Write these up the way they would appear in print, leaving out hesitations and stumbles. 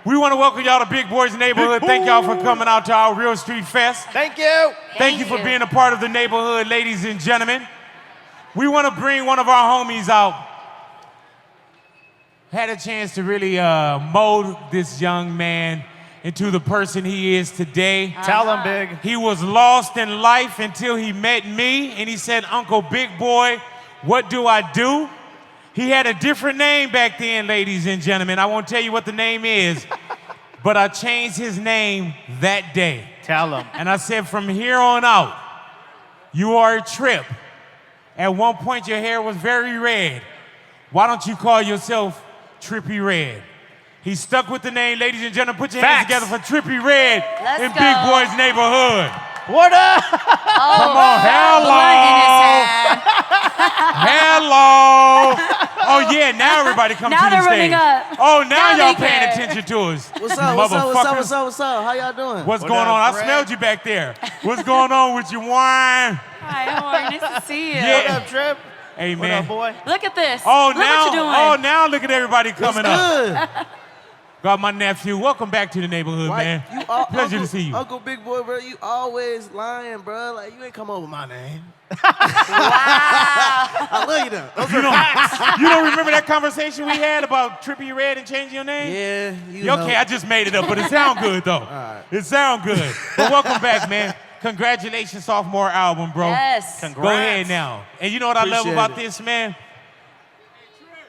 We want to welcome y'all to Big Boy's Neighborhood. Thank y'all for coming out to our Real Street Fest. Thank you. Thank you for being a part of the neighborhood, ladies and gentlemen. We want to bring one of our homies out. Had a chance to really mold this young man into the person he is today. Tell him, Big. He was lost in life until he met me, and he said, Uncle Big Boy, what do I do? He had a different name back then, ladies and gentlemen. I won't tell you what the name is, but I changed his name that day. Tell him. And I said, from here on out, you are a Trip. At one point, your hair was very red. Why don't you call yourself Trippie Red? He stuck with the name, ladies and gentlemen. Put your hands together for Trippie Red in Big Boy's Neighborhood. What up? Oh, come on, hello. Hello. Oh yeah, now everybody comes to the stage. Oh, now y'all paying attention to us. What's up? What's up? How y'all doing? What's going on? I smelled you back there. What's going on with your wine? Hi, how are you? Nice to see you. Yeah. What up, Trip? Hey man. What up, boy? Look at this. Oh, look now, what you're doing. oh, now look at everybody coming What's up. good? Got my nephew. Welcome back to the neighborhood, man. Pleasure to see you. Uncle Big Boy, bro, you always lying, bro. Like, you ain't come over my name. Wow. I love you, though. You don't remember that conversation we had about Trippie Red and changing your name? Yeah. You okay, I just made it up, but it sound good, though. Right. It sound good. But welcome back, man. Congratulations, sophomore album, bro. Yes. Congrats. Go ahead now. And you know what I love Appreciate about it. this, man?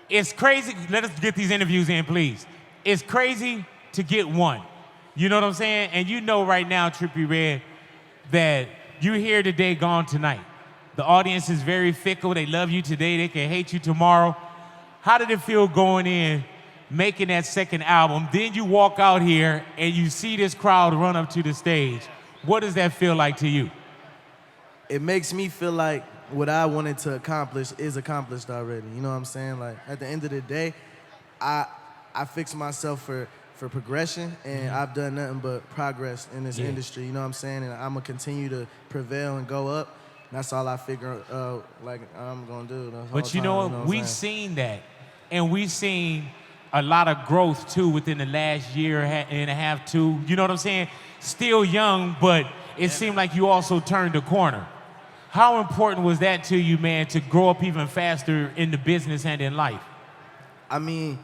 It's crazy. Let us get these interviews in, please. It's crazy to get one. You know what I'm saying? And you know right now, Trippie Red, that you're here today, gone tonight. The audience is very fickle. They love you today. They can hate you tomorrow. How did it feel going in, making that second album? Then you walk out here and you see this crowd run up to the stage. What does that feel like to you? It makes me feel like what I wanted to accomplish is accomplished already. You know what I'm saying? Like, at the end of the day, I fixed myself for progression, and I've done nothing but progress in this industry, you know what I'm saying? And I'm gonna continue to prevail and go up. And that's all I figure like I'm gonna do. But you know what? We've seen that, and we've seen a lot of growth too within the last year and a half too. You know what I'm saying? Still young, but it seemed like you also turned a corner. How important was that to you, man, to grow up even faster in the business and in life? I mean,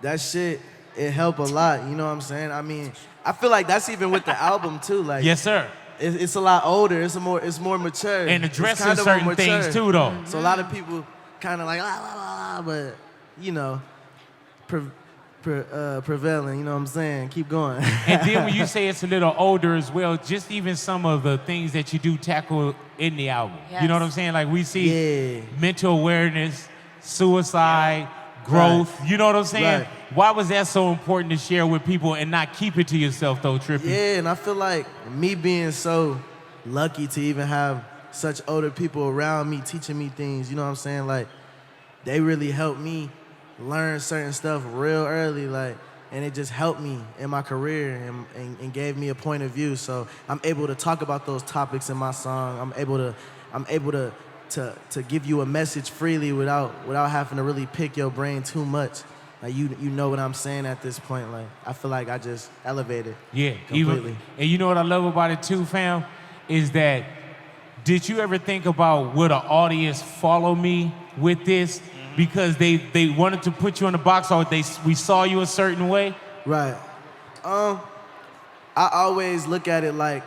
that shit, it helped a lot, you know what I'm saying? I mean, I feel like that's even with the album too. Like, Yes, sir. it's a lot older, it's more mature. And It's addressing kind of certain more things mature. too, though. So a lot of people kind of like, but, you know, prevailing, you know what I'm saying? Keep going. And then when you say it's a little older as well, just even some of the things that you do tackle in the album. You know what I'm saying? Like we see mental awareness, suicide, growth. You know what I'm saying? Right. Why was that so important to share with people and not keep it to yourself though, Trippie? Yeah, and I feel like me being so lucky to even have such older people around me teaching me things, you know what I'm saying? Like, they really helped me learn certain stuff real early, like, and it just helped me in my career and gave me a point of view. So I'm able to talk about those topics in my song. I'm able to give you a message freely without having to really pick your brain too much. Like, you know what I'm saying at this point. Like, I feel like I just elevated. Yeah, completely. And you know what I love about it too, fam, is that did you ever think about would an audience follow me with this? Because they wanted to put you in the box, or we saw you a certain way? Right. I always look at it like,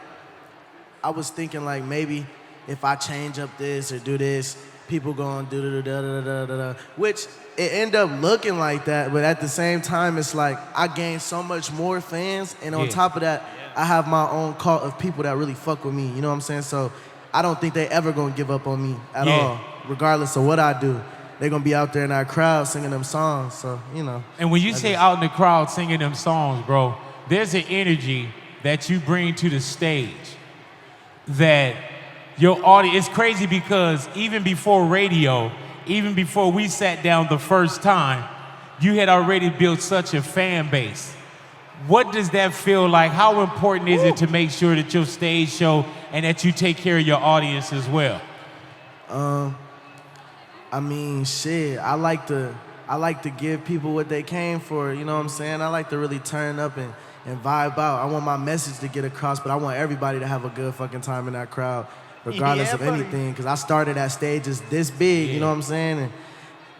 I was thinking like maybe if I change up this or do this, people going do da da da da da, which it ended up looking like that, but at the same time, it's like I gained so much more fans, and on top of that, I have my own cult of people that really fuck with me, you know what I'm saying? So I don't think they ever gonna give up on me at all, regardless of what I do. They're gonna be out there in our crowd singing them songs, so, you know. And when you say out in the crowd singing them songs, bro, there's an energy that you bring to the stage that your audience, it's crazy because even before radio, even before we sat down the first time, you had already built such a fan base. What does that feel like? How important is it to make sure that your stage show and that you take care of your audience as well? I mean, shit, I like to I like to give people what they came for, you know what I'm saying? I like to really turn up and vibe out. I want my message to get across, but I want everybody to have a good fucking time in that crowd, regardless of anything, because I started at stages this big, you know what I'm saying? And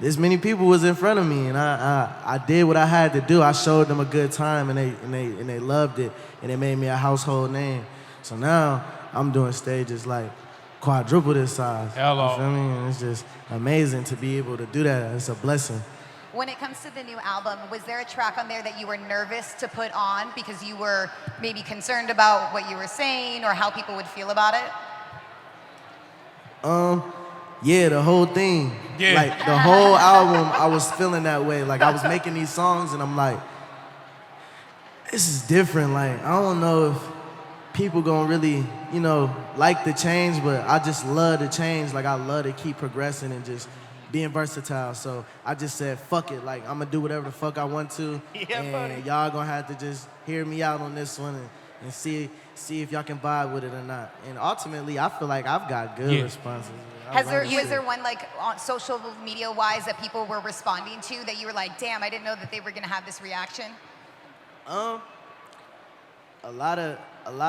this many people was in front of me, and I did what I had to do. I showed them a good time, and they loved it, and it made me a household name. So now I'm doing stages like quadruple this size. Hello. You feel me? And it's just amazing to be able to do that. It's a blessing. When it comes to the new album, was there a track on there that you were nervous to put on because you were maybe concerned about what you were saying or how people would feel about it? Yeah, the whole thing. Yeah. Like the whole album, I was feeling that way. Like I was making these songs and I'm like, this is different. Like, I don't know if people gonna really, you know, like the change, but I just love the change. Like I love to keep progressing and just being versatile. So I just said, fuck it. Like I'm gonna do whatever the fuck I want to. And y'all gonna have to just hear me out on this one and see if y'all can vibe with it or not. And ultimately, I feel like I've got good responses. Was there one like on social media wise that people were responding to that you were like, damn, I didn't know that they were gonna have this reaction? A lot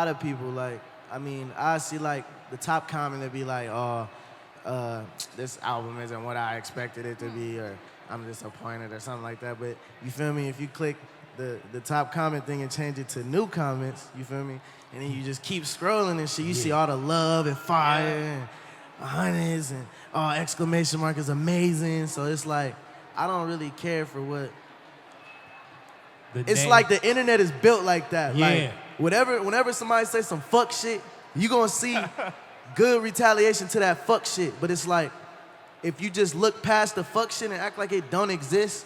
of people, like, I mean, I see like the top comment that be like, oh, this album isn't what I expected it to be, or I'm disappointed or something like that. But you feel me? If you click the top comment thing and change it to new comments, you feel me? And then you just keep scrolling and shit, you see all the love and fire and hundreds and exclamation mark is amazing. So it's like, I don't really care for what. It's like the internet is built like that. Yeah. Like, whenever somebody says some fuck shit, you gonna see good retaliation to that fuck shit. But it's like, if you just look past the fuck shit and act like it don't exist,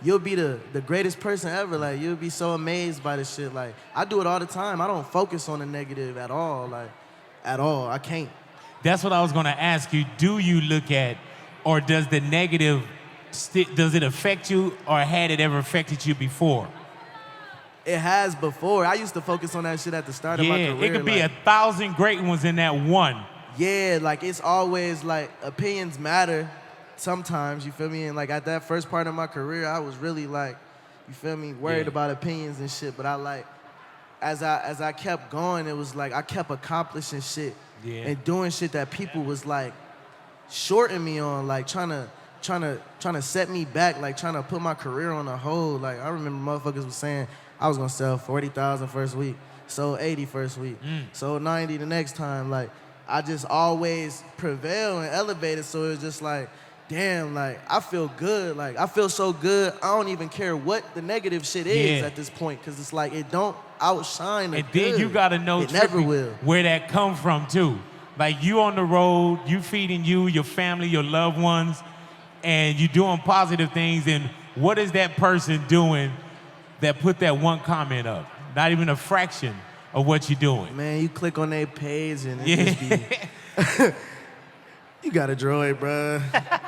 you'll be the greatest person ever. Like, you'll be so amazed by this shit. Like, I do it all the time. I don't focus on the negative at all. Like, at all. I can't. That's what I was gonna ask you. Do you look at, or does the negative, does it affect you, or had it ever affected you before? It has before. I used to focus on that shit at the start of my career. It could be like, 1,000 great ones in that one. Yeah, like it's always like opinions matter sometimes, you feel me? And like at that first part of my career, I was really like, you feel me, worried about opinions and shit. But I like, as I kept going, it was like I kept accomplishing shit and doing shit that people was like shorting me on, like trying to set me back, like trying to put my career on a hold. Like I remember motherfuckers was saying I was gonna sell 40,000 first week, sold 80 first week, sold 90 the next time. Like I just always prevail and elevated. So it was just like, damn, like I feel good. Like I feel so good. I don't even care what the negative shit is at this point, because it's like it don't outshine the And good. then you gotta know, it never will. Where that come from too. Like you on the road, you feeding you, your family, your loved ones, and you doing positive things. And what is that person doing that put that one comment up? Not even a fraction of what you're doing. Man, you click on their page and it just be, you got a droid, bruh.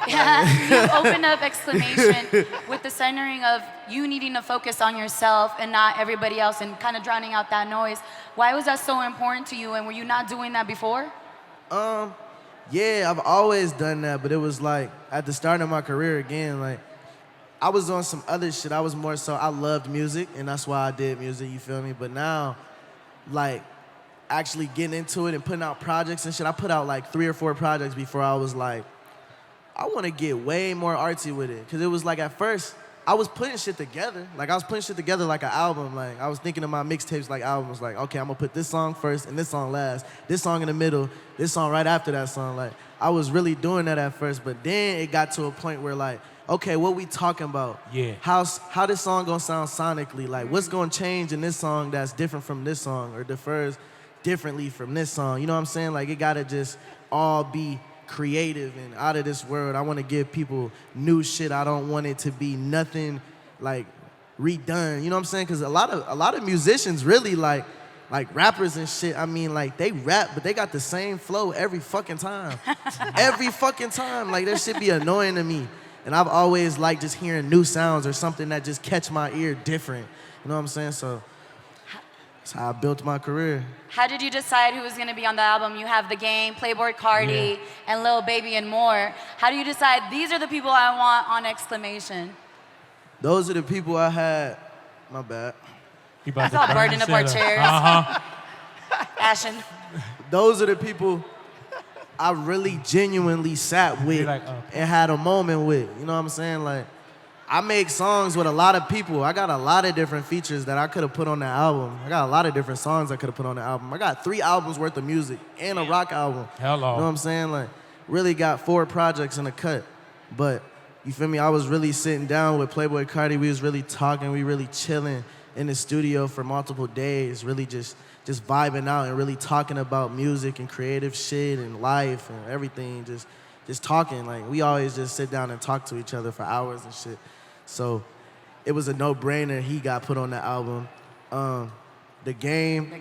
Yeah, you opened up exclamation with the centering of you needing to focus on yourself and not everybody else and kind of drowning out that noise. Why was that so important to you, and were you not doing that before? Yeah, I've always done that, but it was like at the start of my career again, like I was on some other shit. I was more so, I loved music, and that's why I did music, you feel me? But now, like, actually getting into it and putting out projects and shit, I put out like 3 or 4 projects before I was like, I want to get way more artsy with it. Because it was like, at first, I was putting shit together. Like, I was putting shit together like an album. Like, I was thinking of my mixtapes like albums. Like, okay, I'm going to put this song first and this song last. This song in the middle, this song right after that song. Like, I was really doing that at first. But then it got to a point where, like, okay, what we talking about? Yeah. How this song gonna sound sonically? Like, what's gonna change in this song that's different from this song or differs differently from this song? You know what I'm saying? Like, it gotta just all be creative and out of this world. I wanna give people new shit. I don't want it to be nothing like redone. You know what I'm saying? Because a lot of musicians really like rappers and shit, I mean, like, they rap, but they got the same flow every fucking time. Every fucking time. Like, that shit be annoying to me. And I've always liked just hearing new sounds or something that just catch my ear different. You know what I'm saying? So that's how I built my career. How did you decide who was going to be on the album? You have The Game, Playboi Carti, and Lil Baby and more. How do you decide these are the people I want on exclamation? Those are the people I had. My bad. He about It's all to burn burning the up our setup. chairs. Uh-huh. Ashen. Those are the people I really genuinely sat with like, oh. and had a moment with. You know what I'm saying? Like, I make songs with a lot of people. I got a lot of different features that I could have put on that album. I got a lot of different songs I could have put on the album. I got 3 albums worth of music and a rock album. Hello. You know what I'm saying? Like, really got 4 projects in the cut. But, you feel me? I was really sitting down with Playboy Cardi. We was really talking. We really chilling in the studio for multiple days, really just vibing out and really talking about music and creative shit and life and everything, just talking. Like, we always just sit down and talk to each other for hours and shit. So it was a no-brainer he got put on the album. The game,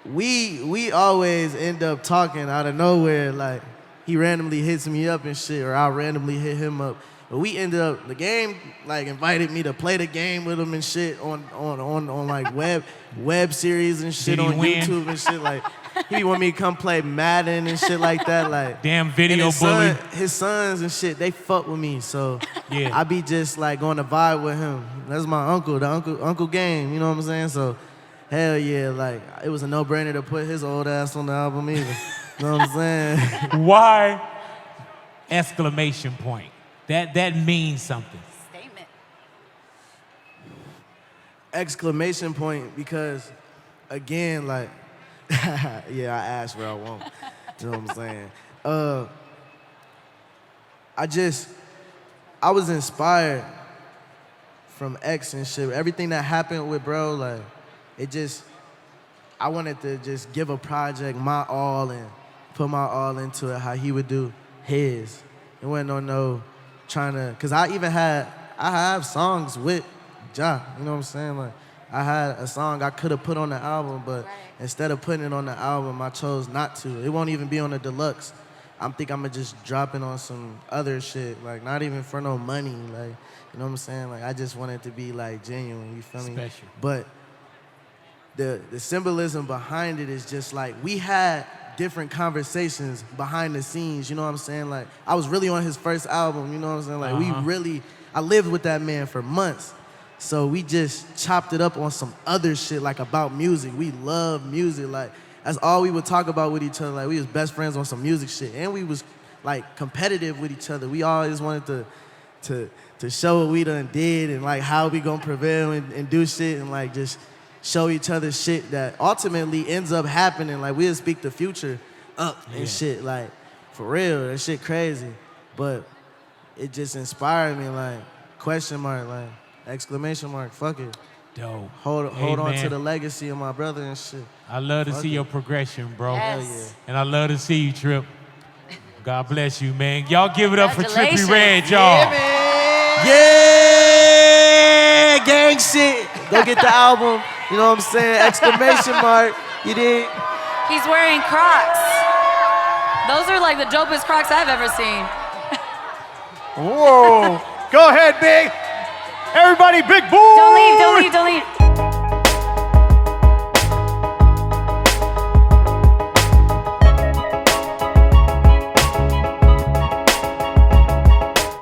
we always end up talking out of nowhere. Like, he randomly hits me up and shit, or I randomly hit him up. But we ended up, the game like invited me to play the game with him and shit on like web series and shit on YouTube and shit. Like, he want me to come play Madden and shit like that. Like, Damn video bully. His sons and shit, they fuck with me. So Yeah. I be just like going to vibe with him. That's my uncle, the Uncle Game, you know what I'm saying? So hell yeah, like, it was a no-brainer to put his old ass on the album either. You know what I'm saying? Why exclamation point? That means something. Statement. Exclamation point, because again, like, yeah, I asked where I want. You know what I'm saying? I was inspired from X and shit. Everything that happened with bro, like, I wanted to just give a project my all and put my all into it, how he would do his. It wasn't no trying to, cause I have songs with Ja, you know what I'm saying? Like, I had a song I could have put on the album, but instead of putting it on the album, I chose not to. It won't even be on the deluxe. I'm gonna just drop it on some other shit, like, not even for no money, like, you know what I'm saying? Like, I just want it to be like genuine, you feel me? Special. But the symbolism behind it is just like, we had different conversations behind the scenes, you know what I'm saying? Like, I was really on his first album, you know what I'm saying? Like, I lived with that man for months. So we just chopped it up on some other shit, like, about music. We love music, like, that's all we would talk about with each other. Like, we was best friends on some music shit. And we was, like, competitive with each other. We always wanted to show what we done did and, like, how we gonna prevail and do shit and, like, just show each other shit that ultimately ends up happening. Like, we'll speak the future up and shit, like, for real, that shit crazy. But it just inspired me, like, question mark, like, exclamation mark, fuck it. Dope. Hold on man. to the legacy of my brother and shit. I love to Fuck see it. your progression, bro. Yes. Hell yeah. And I love to see you, Trip. God bless you, man. Y'all give it up for Trippie Congratulations. Redd, y'all. Yeah, gang shit. Go get the album. You know what I'm saying? Exclamation mark. You did. He's wearing Crocs. Those are like the dopest Crocs I've ever seen. Whoa. Go ahead, Big. Everybody, Big Boy. Don't leave, don't leave, don't leave.